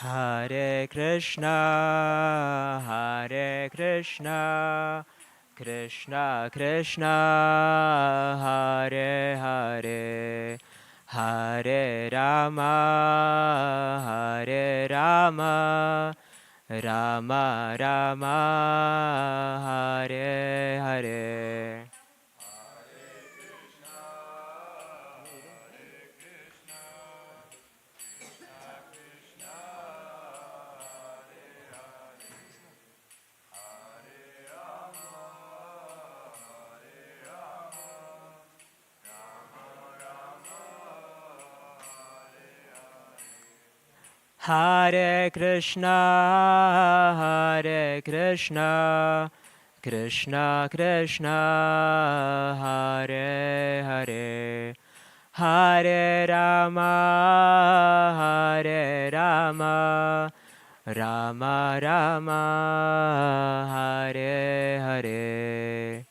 Hare Krishna, Krishna Krishna, Hare Hare, Hare Rama, Hare Rama, Rama Rama, Hare Hare. Hare Krishna, Krishna Krishna, Hare Hare, Hare Rama, Hare Rama, Rama Rama, Hare Hare.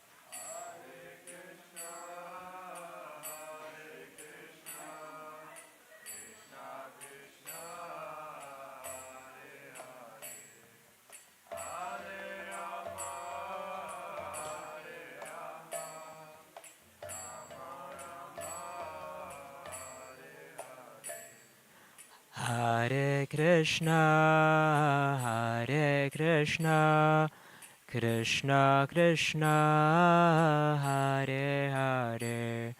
Hare Krishna, Krishna Krishna, Hare Hare,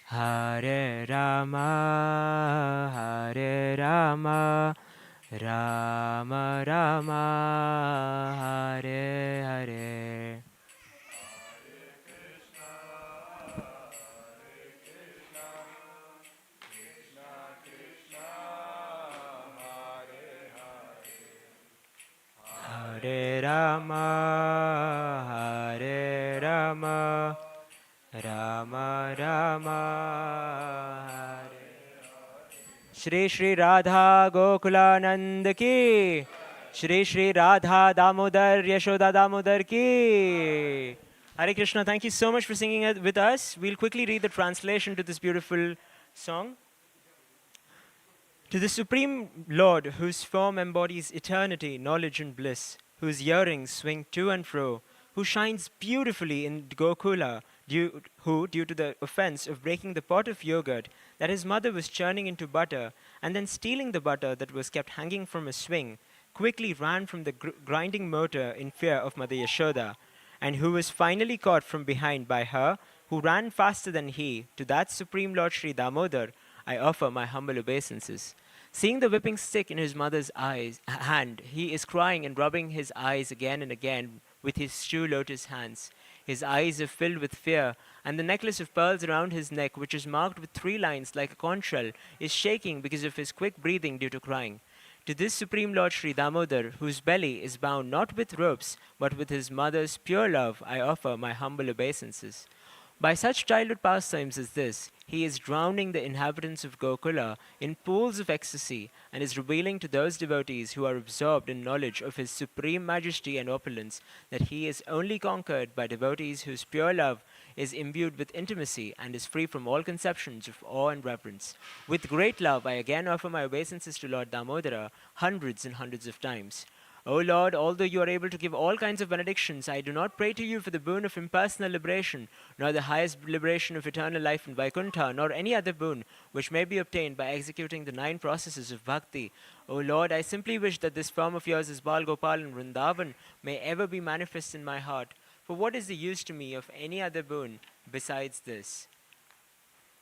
Hare Rama, Hare Rama, Rama Rama, Hare Hare. Hare Rama, Hare Rama, Rama Rama, Hare. Shri Shri Radha Gokulanand ki, Shri Shri Radha Damodar Yashoda Damodar ki. Hare Krishna, thank you so much for singing it with us. We'll quickly read the translation to this beautiful song. To the Supreme Lord, whose form embodies eternity, knowledge, and bliss, whose earrings swing to and fro, who shines beautifully in Gokula, who, due to the offense of breaking the pot of yogurt that his mother was churning into butter, and then stealing the butter that was kept hanging from a swing, quickly ran from the grinding motor in fear of Mother Yashoda, and who was finally caught from behind by her, who ran faster than he, to that Supreme Lord Sri Damodar, I offer my humble obeisances. Seeing the whipping stick in his mother's hand, he is crying and rubbing his eyes again and again with his shoe lotus hands. His eyes are filled with fear, and the necklace of pearls around his neck, which is marked with 3 lines like a conch shell, is shaking because of his quick breathing due to crying. To this Supreme Lord Sri Damodar, whose belly is bound not with ropes, but with his mother's pure love, I offer my humble obeisances. By such childhood pastimes as this, he is drowning the inhabitants of Gokula in pools of ecstasy and is revealing to those devotees who are absorbed in knowledge of his supreme majesty and opulence that he is only conquered by devotees whose pure love is imbued with intimacy and is free from all conceptions of awe and reverence. With great love, I again offer my obeisances to Lord Damodara hundreds and hundreds of times. O Lord, although you are able to give all kinds of benedictions, I do not pray to you for the boon of impersonal liberation, nor the highest liberation of eternal life in Vaikuntha, nor any other boon which may be obtained by executing the 9 processes of bhakti. O Lord, I simply wish that this form of yours as Bal Gopal and Vrindavan may ever be manifest in my heart. For what is the use to me of any other boon besides this?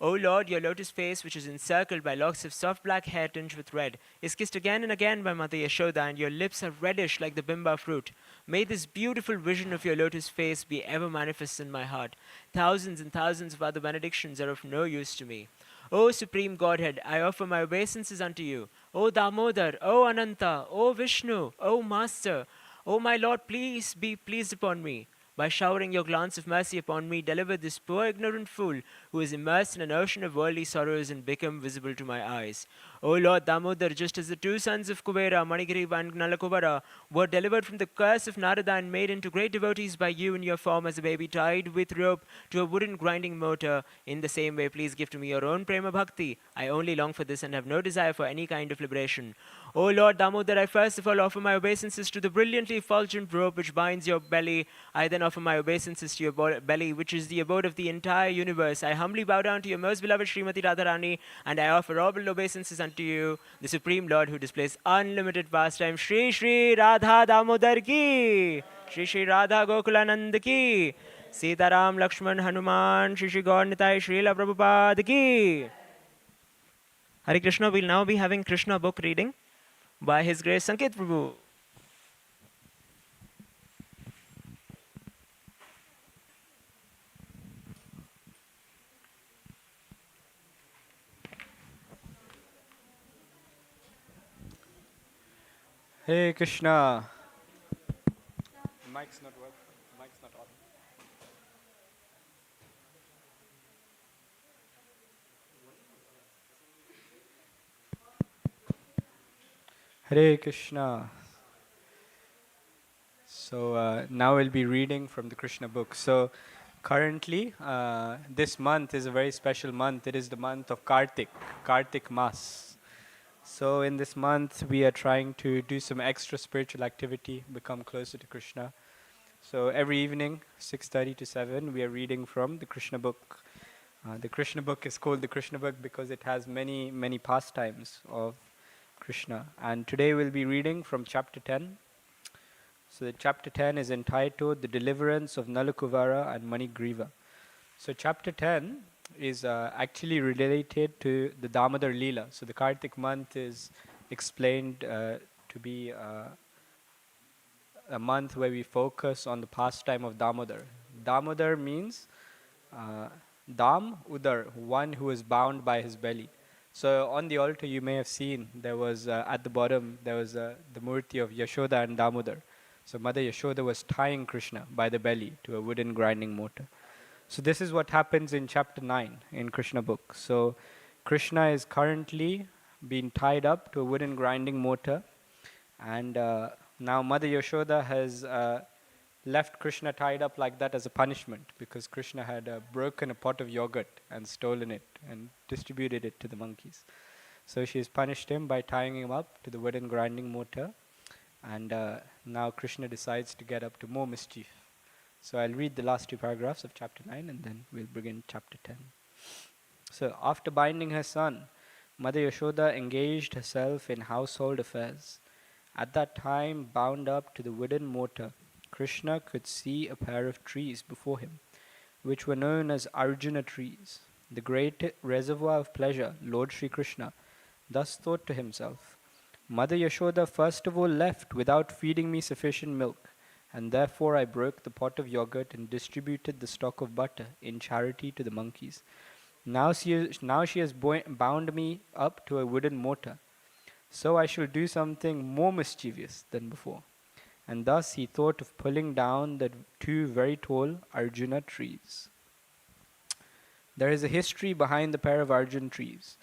O Lord, your lotus face, which is encircled by locks of soft black hair tinged with red, is kissed again and again by Mother Yashoda, and your lips are reddish like the bimba fruit. May this beautiful vision of your lotus face be ever manifest in my heart. Thousands and thousands of other benedictions are of no use to me. O Supreme Godhead, I offer my obeisances unto you. O Damodar, O Ananta, O Vishnu, O Master, O my Lord, please be pleased upon me. By showering your glance of mercy upon me, deliver this poor ignorant fool who is immersed in an ocean of worldly sorrows and become visible to my eyes. O Lord Damodar, just as the two sons of Kuvera, Manigriva and Nalakuvara, were delivered from the curse of Narada and made into great devotees by you in your form as a baby tied with rope to a wooden grinding mortar, in the same way, please give to me your own prema bhakti. I only long for this and have no desire for any kind of liberation. O Lord Damodar, I first of all offer my obeisances to the brilliantly effulgent rope which binds your belly. I then offer my obeisances to your belly, which is the abode of the entire universe. I humbly bow down to your most beloved Srimati Radharani, and I offer all obeisances unto you, the Supreme Lord who displays unlimited pastime. Shri Shri Radha Damodar ki, Shri Shri Radha Gokulanand ki, Sitaram Lakshman Hanuman, Shri Shri Gaur Nitai Srila Prabhupada ki. Hare Krishna, we'll now be having Krishna book reading by His Grace Sanket Prabhu. Hey Krishna. Mic's not working. Mic's not on. Hare Krishna. So now we'll be reading from the Krishna book. So currently, this month is a very special month. It is the month of Kartik Mas. So in this month, we are trying to do some extra spiritual activity, become closer to Krishna. So every evening, 6:30 to 7, we are reading from the Krishna book. The Krishna book is called the Krishna book because it has many, many pastimes of Krishna. And today we'll be reading from chapter 10. So the chapter 10 is entitled The Deliverance of Nalakuvara and Manigriva. So chapter 10 is actually related to the Damodar Leela. So the Kartik month is explained to be a month where we focus on the pastime of Damodar. Damodar means Dam Udar, one who is bound by his belly. So on the altar you may have seen there was at the bottom there was the murti of Yashoda and Damodar. So Mother Yashoda was tying Krishna by the belly to a wooden grinding mortar. So this is what happens in chapter 9 in Krishna book. So Krishna is currently being tied up to a wooden grinding mortar, and now Mother Yashoda has left Krishna tied up like that as a punishment because Krishna had broken a pot of yogurt and stolen it and distributed it to the monkeys. So she has punished him by tying him up to the wooden grinding mortar, and now Krishna decides to get up to more mischief. So I'll read the last two paragraphs of chapter 9 and then we'll begin chapter 10. So after binding her son, Mother Yashoda engaged herself in household affairs. At that time, bound up to the wooden mortar, Krishna could see a pair of trees before him, which were known as Arjuna trees. The great reservoir of pleasure, Lord Sri Krishna, thus thought to himself, Mother Yashoda first of all left without feeding me sufficient milk, and therefore I broke the pot of yogurt and distributed the stock of butter in charity to the monkeys. Now she has bound me up to a wooden mortar. So I shall do something more mischievous than before. And thus he thought of pulling down the two very tall Arjuna trees. There is a history behind the pair of Arjuna trees.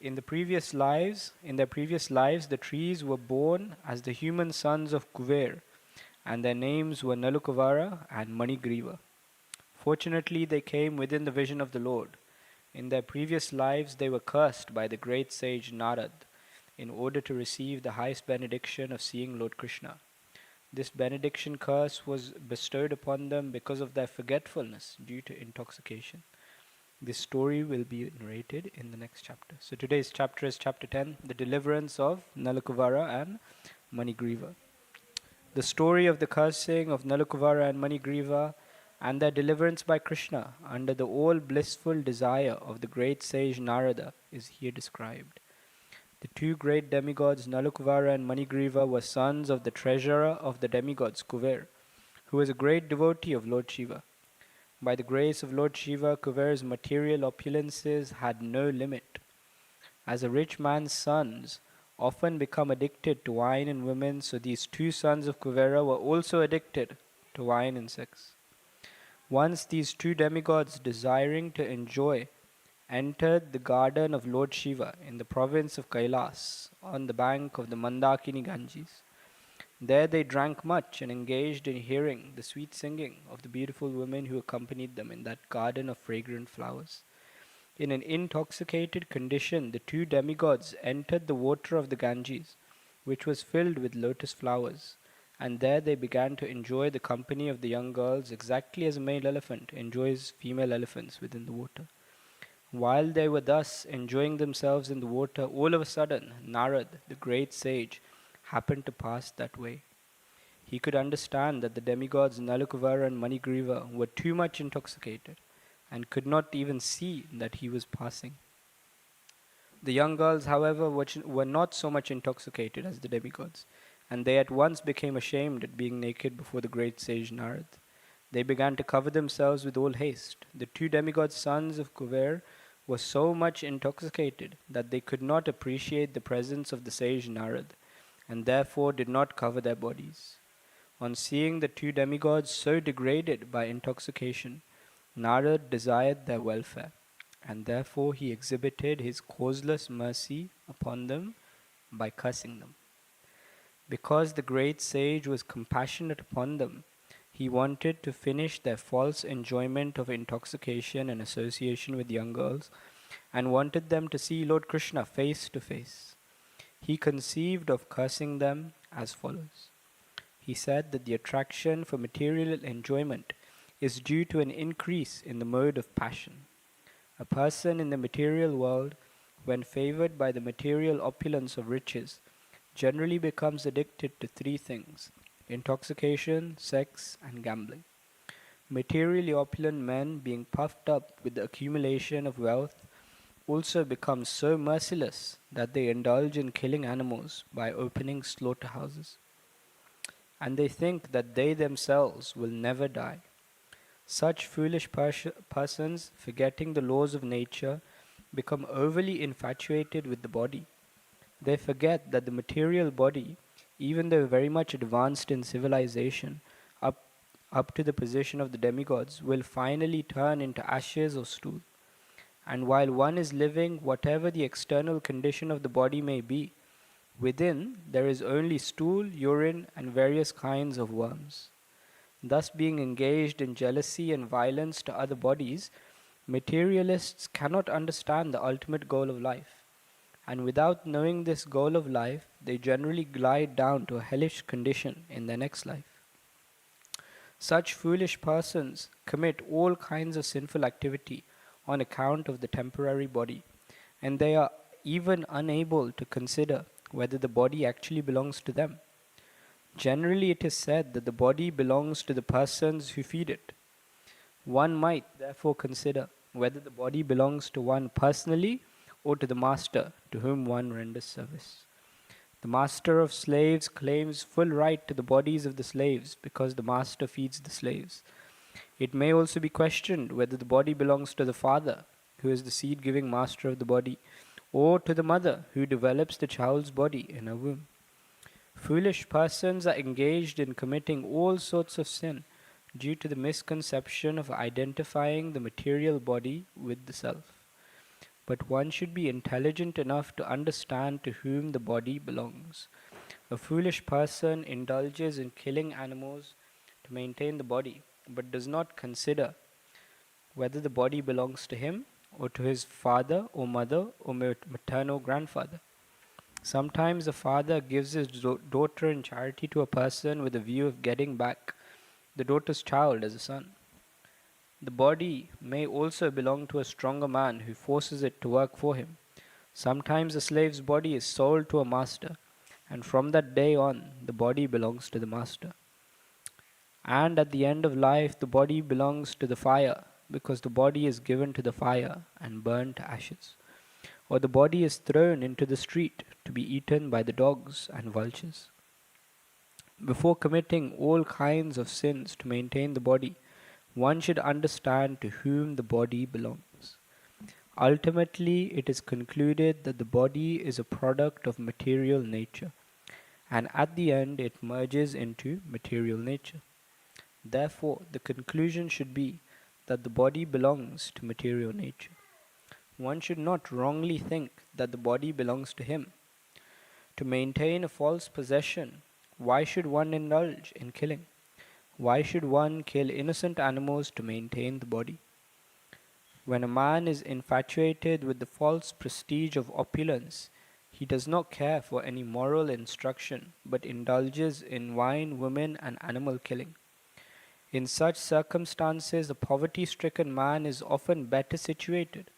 In their previous lives, the trees were born as the human sons of Kuver, and their names were Nalukuvara and Manigriva. Fortunately, they came within the vision of the Lord. In their previous lives, they were cursed by the great sage Narad in order to receive the highest benediction of seeing Lord Krishna. This benediction curse was bestowed upon them because of their forgetfulness due to intoxication. This story will be narrated in the next chapter. So today's chapter is chapter 10, the deliverance of Nalakuvara and Manigriva. The story of the cursing of Nalakuvara and Manigriva and their deliverance by Krishna under the all-blissful desire of the great sage Narada is here described. The two great demigods Nalakuvara and Manigriva were sons of the treasurer of the demigods Kuver, who was a great devotee of Lord Shiva. By the grace of Lord Shiva, Kuver's material opulences had no limit. As a rich man's sons often become addicted to wine and women, so these two sons of Kuvera were also addicted to wine and sex. Once these two demigods, desiring to enjoy entered the garden of Lord Shiva in the province of Kailas on the bank of the Mandakini Ganges. There they drank much and engaged in hearing the sweet singing of the beautiful women who accompanied them in that garden of fragrant flowers. In an intoxicated condition, the two demigods entered the water of the Ganges, which was filled with lotus flowers, and there they began to enjoy the company of the young girls exactly as a male elephant enjoys female elephants within the water. While they were thus enjoying themselves in the water, all of a sudden Narad, the great sage, happened to pass that way. He could understand that the demigods Nalakuvara and Manigriva were too much intoxicated and could not even see that he was passing. The young girls, however, were not so much intoxicated as the demigods, and they at once became ashamed at being naked before the great sage Narad. They began to cover themselves with all haste. The two demigods' sons of Kuver were so much intoxicated that they could not appreciate the presence of the sage Narad, and therefore did not cover their bodies. On seeing the two demigods so degraded by intoxication, Narad desired their welfare, and therefore he exhibited his causeless mercy upon them by cursing them. Because the great sage was compassionate upon them, he wanted to finish their false enjoyment of intoxication and association with young girls, and wanted them to see Lord Krishna face to face. He conceived of cursing them as follows. He said that the attraction for material enjoyment is due to an increase in the mode of passion. A person in the material world, when favored by the material opulence of riches, generally becomes addicted to three things: intoxication, sex, and gambling. Materially opulent men, being puffed up with the accumulation of wealth, also become so merciless that they indulge in killing animals by opening slaughterhouses. And they think that they themselves will never die. Such foolish persons, forgetting the laws of nature, become overly infatuated with the body. They forget that the material body, even though very much advanced in civilization, up, up to the position of the demigods, will finally turn into ashes or stool. And while one is living, whatever the external condition of the body may be, within there is only stool, urine, and various kinds of worms. Thus, being engaged in jealousy and violence to other bodies, materialists cannot understand the ultimate goal of life. And without knowing this goal of life, they generally glide down to a hellish condition in their next life. Such foolish persons commit all kinds of sinful activity on account of the temporary body, and they are even unable to consider whether the body actually belongs to them. Generally, it is said that the body belongs to the persons who feed it. One might therefore consider whether the body belongs to one personally or to the master to whom one renders service. The master of slaves claims full right to the bodies of the slaves because the master feeds the slaves. It may also be questioned whether the body belongs to the father, who is the seed giving master of the body, or to the mother, who develops the child's body in her womb. Foolish persons are engaged in committing all sorts of sin due to the misconception of identifying the material body with the self. But one should be intelligent enough to understand to whom the body belongs. A foolish person indulges in killing animals to maintain the body, but does not consider whether the body belongs to him or to his father or mother or maternal grandfather. Sometimes a father gives his daughter in charity to a person with a view of getting back the daughter's child as a son. The body may also belong to a stronger man who forces it to work for him. Sometimes a slave's body is sold to a master, and from that day on, the body belongs to the master. And at the end of life, the body belongs to the fire, because the body is given to the fire and burned to ashes. Or the body is thrown into the street to be eaten by the dogs and vultures. Before committing all kinds of sins to maintain the body, one should understand to whom the body belongs. Ultimately, it is concluded that the body is a product of material nature, and at the end it merges into material nature. Therefore, the conclusion should be that the body belongs to material nature. one should not wrongly think that the body belongs to him. To maintain a false possession, why should one indulge in killing? Why should one kill innocent animals to maintain the body? When a man is infatuated with the false prestige of opulence, he does not care for any moral instruction, but indulges in wine, women, and animal killing. In such circumstances, a poverty stricken man is often better situated,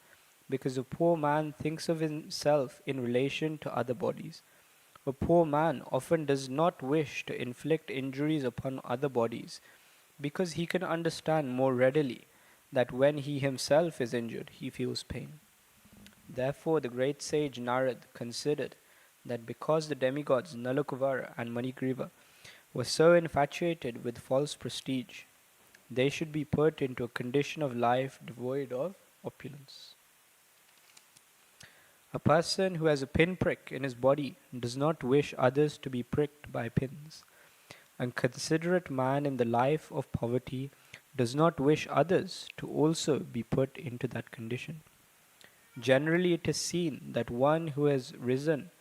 because a poor man thinks of himself in relation to other bodies. A poor man often does not wish to inflict injuries upon other bodies, because he can understand more readily that when he himself is injured, he feels pain. Therefore, the great sage Narad considered that because the demigods Nalakuvara and Manigriva were so infatuated with false prestige, they should be put into a condition of life devoid of opulence. A person who has a pinprick in his body does not wish others to be pricked by pins. A considerate man in the life of poverty does not wish others to also be put into that condition. Generally, it is seen that one who has risen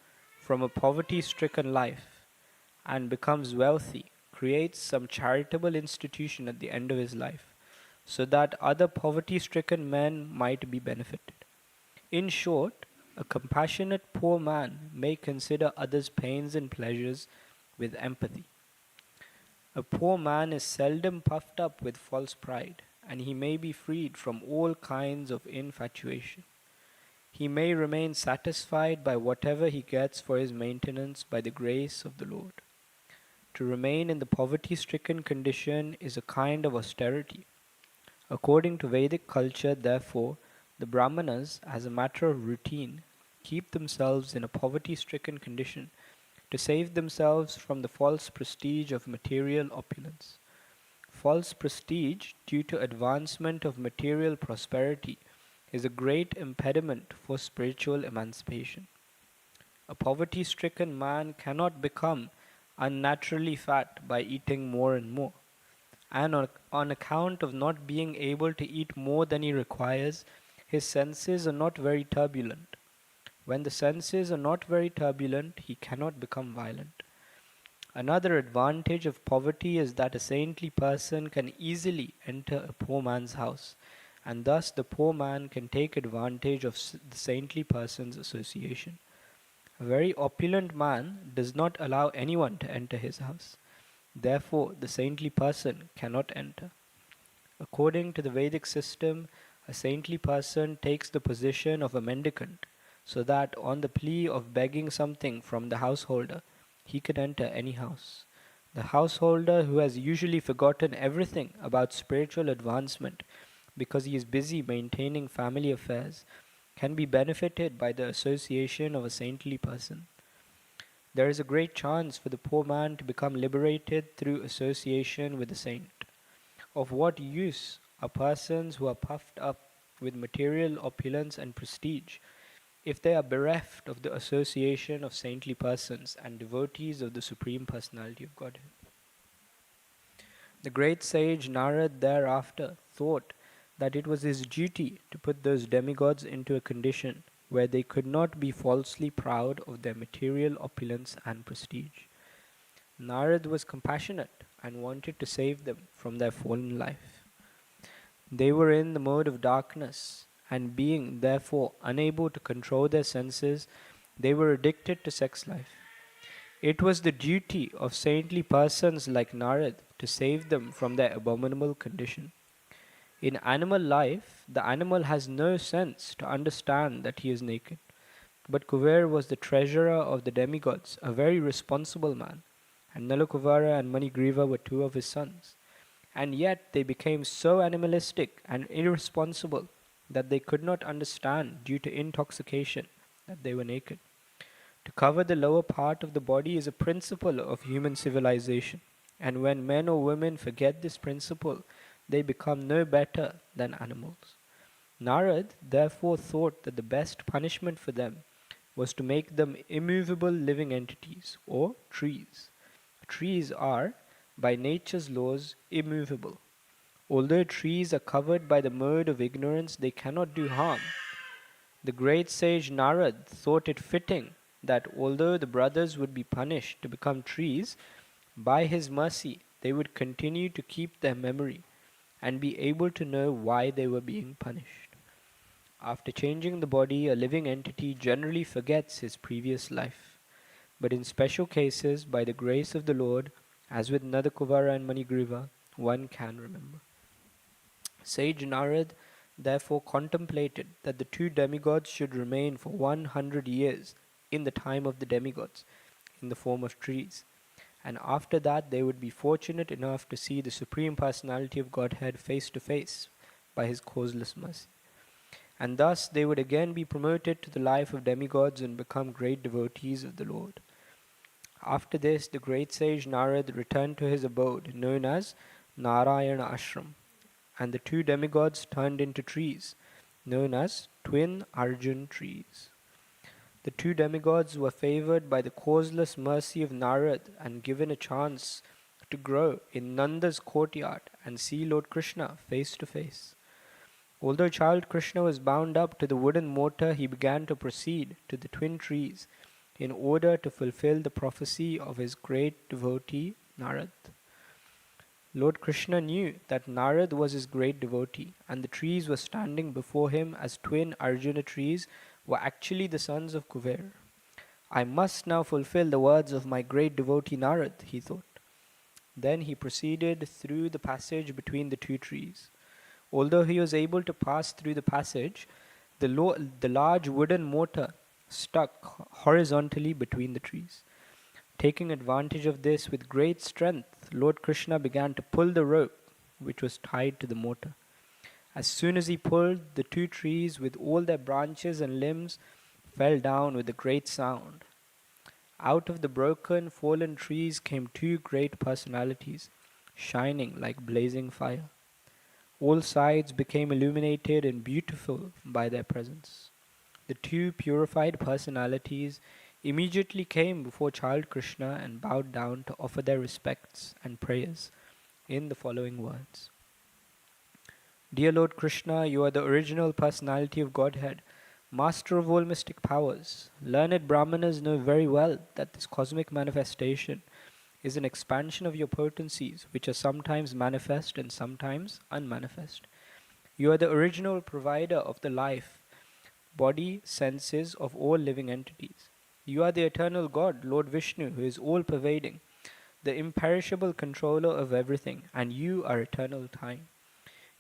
from a poverty stricken life and becomes wealthy creates some charitable institution at the end of his life so that other poverty stricken men might be benefited. In short, a compassionate poor man may consider others' pains and pleasures with empathy. A poor man is seldom puffed up with false pride, and he may be freed from all kinds of infatuation. He may remain satisfied by whatever he gets for his maintenance by the grace of the Lord. To remain in the poverty stricken condition is a kind of austerity. According to Vedic culture, therefore, the Brahmanas, as a matter of routine, keep themselves in a poverty stricken condition to save themselves from the false prestige of material opulence. False prestige, due to advancement of material prosperity, is a great impediment for spiritual emancipation. A poverty stricken man cannot become unnaturally fat by eating more and more. And on account of not being able to eat more than he requires, his senses are not very turbulent. When the senses are not very turbulent, he cannot become violent. Another advantage of poverty is that a saintly person can easily enter a poor man's house, and thus the poor man can take advantage of the saintly person's association. A very opulent man does not allow anyone to enter his house. Therefore, the saintly person cannot enter. According to the Vedic system, a saintly person takes the position of a mendicant, so that on the plea of begging something from the householder, he can enter any house. The householder, who has usually forgotten everything about spiritual advancement because he is busy maintaining family affairs, can be benefited by the association of a saintly person. There is a great chance for the poor man to become liberated through association with a saint. Of what use are persons who are puffed up with material opulence and prestige if they are bereft of the association of saintly persons and devotees of the Supreme Personality of Godhead? The great sage Narad thereafter thought that it was his duty to put those demigods into a condition where they could not be falsely proud of their material opulence and prestige. Narad was compassionate and wanted to save them from their fallen life. They were in the mode of darkness, and being therefore unable to control their senses, they were addicted to sex life. It was the duty of saintly persons like Narad to save them from their abominable condition. In animal life, the animal has no sense to understand that he is naked. But Kuver was the treasurer of the demigods, a very responsible man, and Nalakuvara and Manigriva were two of his sons. And yet they became so animalistic and irresponsible that they could not understand, due to intoxication, that they were naked. To cover the lower part of the body is a principle of human civilization, and when men or women forget this principle, they become no better than animals. Narad therefore thought that the best punishment for them was to make them immovable living entities, or trees. Trees are, by nature's laws, immovable. Although trees are covered by the mode of ignorance, they cannot do harm. The great sage Narad thought it fitting that although the brothers would be punished to become trees, by his mercy they would continue to keep their memory and be able to know why they were being punished. After changing the body, a living entity generally forgets his previous life. But in special cases, by the grace of the Lord, as with Nadakuvara and Manigriva, one can remember. Sage Narad therefore contemplated that the two demigods should remain for 100 years in the time of the demigods, in the form of trees, and after that they would be fortunate enough to see the Supreme Personality of Godhead face to face by his causeless mercy. And thus they would again be promoted to the life of demigods and become great devotees of the Lord. After this, the great sage Narad returned to his abode, known as Narayana Ashram, and the two demigods turned into trees, known as twin Arjun trees. The two demigods were favored by the causeless mercy of Narad and given a chance to grow in Nanda's courtyard and see Lord Krishna face to face. Although child Krishna was bound up to the wooden mortar, he began to proceed to the twin trees in order to fulfill the prophecy of his great devotee Narad. Lord Krishna knew that Narad was his great devotee, and the trees were standing before him as twin Arjuna trees were actually the sons of Kuver. I must now fulfill the words of my great devotee Narad, he thought. Then he proceeded through the passage between the two trees. Although he was able to pass through the passage, the large wooden mortar stuck horizontally between the trees. Taking advantage of this with great strength, Lord Krishna began to pull the rope which was tied to the mortar. As soon as he pulled, the two trees, with all their branches and limbs, fell down with a great sound. Out of the broken, fallen trees came two great personalities, shining like blazing fire. All sides became illuminated and beautiful by their presence. The two purified personalities immediately came before child Krishna and bowed down to offer their respects and prayers in the following words. Dear Lord Krishna, you are the original personality of Godhead, master of all mystic powers. Learned Brahmanas know very well that this cosmic manifestation is an expansion of your potencies, which are sometimes manifest and sometimes unmanifest. You are the original provider of the life, body, senses of all living entities. You are the eternal God, Lord Vishnu, who is all pervading, the imperishable controller of everything, and you are eternal time.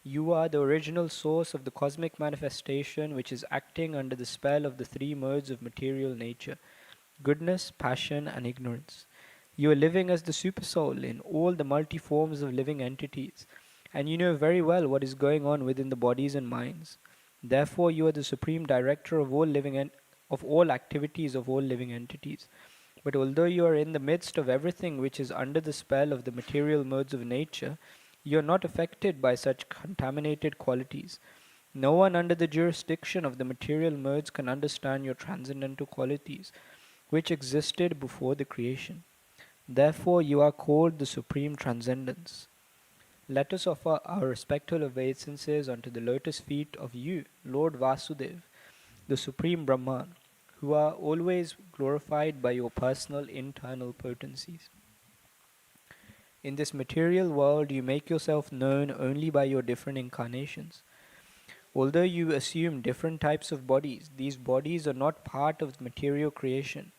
You are the original source of the cosmic manifestation which is acting under the spell of the three modes of material nature: goodness, passion, and ignorance. You are living as the supersoul in all the multi-forms of living entities, and you know very well what is going on within the bodies and minds. Therefore, you are the supreme director of all of all activities of all living entities. But although you are in the midst of everything which is under the spell of the material modes of nature, you are not affected by such contaminated qualities. No one under the jurisdiction of the material modes can understand your transcendental qualities, which existed before the creation. Therefore, you are called the Supreme Transcendence. Let us offer our respectful obeisances unto the lotus feet of you, Lord Vasudev, the Supreme Brahman, who are always glorified by your personal internal potencies. In this material world, you make yourself known only by your different incarnations. Although you assume different types of bodies, these bodies are not part of material creation.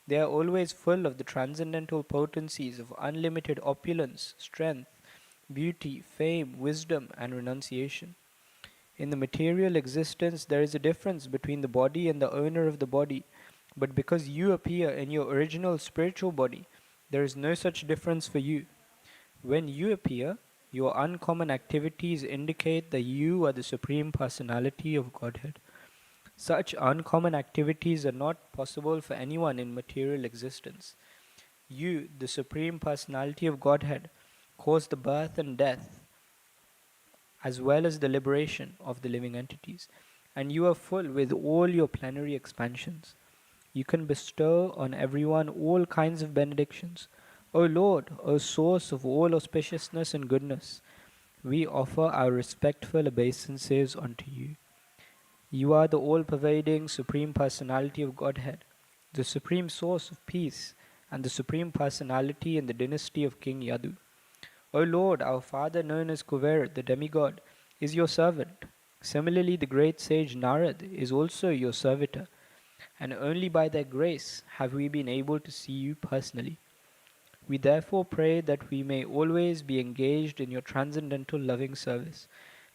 They are always full of the transcendental potencies of unlimited opulence, strength, beauty, fame, wisdom, and renunciation. In the material existence, there is a difference between the body and the owner of the body, but because you appear in your original spiritual body, there is no such difference for you. When you appear, your uncommon activities indicate that you are the Supreme Personality of Godhead. Such uncommon activities are not possible for anyone in material existence. You, the Supreme Personality of Godhead, cause the birth and death, as well as the liberation of the living entities, and you are full with all your plenary expansions. You can bestow on everyone all kinds of benedictions. O Lord, O source of all auspiciousness and goodness, we offer our respectful obeisances unto you. You are the all-pervading Supreme Personality of Godhead, the supreme source of peace, and the Supreme Personality in the dynasty of King Yadu. O Lord, our father known as Kuver, the demigod, is your servant. Similarly, the great sage Narad is also your servitor, and only by their grace have we been able to see you personally. We therefore pray that we may always be engaged in your transcendental loving service,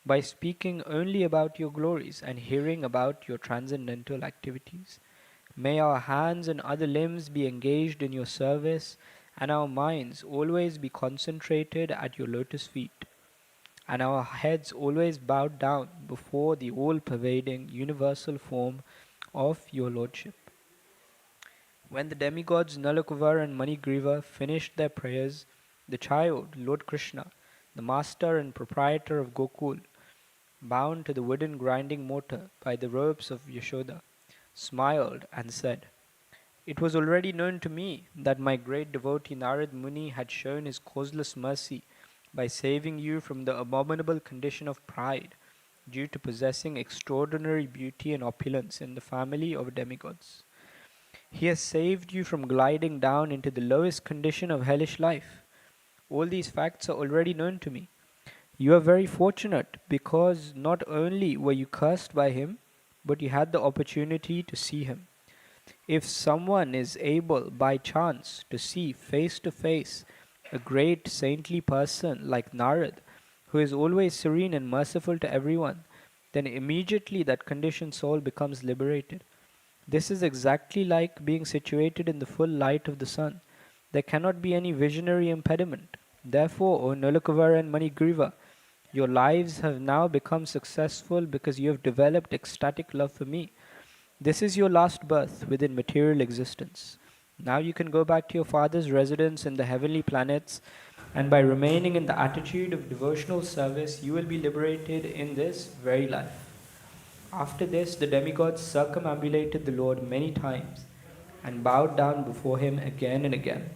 by speaking only about your glories and hearing about your transcendental activities. May our hands and other limbs be engaged in your service, and our minds always be concentrated at your lotus feet, and our heads always bowed down before the all-pervading universal form of your Lordship. When the demigods Nalakuvar and Manigriva finished their prayers, the child, Lord Krishna, the master and proprietor of Gokul, bound to the wooden grinding mortar by the ropes of Yashoda, smiled and said, "It was already known to me that my great devotee Narad Muni had shown his causeless mercy by saving you from the abominable condition of pride due to possessing extraordinary beauty and opulence in the family of demigods. He has saved you from gliding down into the lowest condition of hellish life. All these facts are already known to me. You are very fortunate because not only were you cursed by him, but you had the opportunity to see him. If someone is able by chance to see face to face a great saintly person like Narad, who is always serene and merciful to everyone, then immediately that conditioned soul becomes liberated. This is exactly like being situated in the full light of the sun. There cannot be any visionary impediment. Therefore, O Nolakavara and Manigriva, your lives have now become successful because you have developed ecstatic love for me. This is your last birth within material existence. Now you can go back to your father's residence in the heavenly planets, and by remaining in the attitude of devotional service, you will be liberated in this very life. After this, the demigods circumambulated the Lord many times and bowed down before him again and again,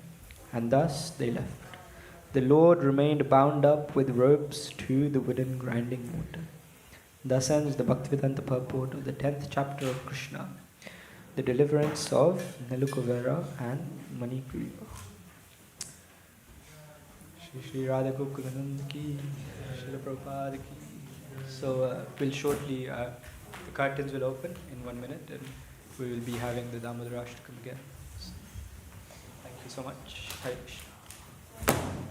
and thus they left. The Lord remained bound up with ropes to the wooden grinding mortar. Thus ends the Bhaktivedanta purport of the 10th chapter of Krishna, the deliverance of Nilukavera and Manigriva. Shri Shri Radha Gokulanand ki, Srila Prabhupada ki. So we'll shortly, the curtains will open in 1 minute and we will be having the Damodar Ashtakam again. So, thank you so much. Hare Krishna.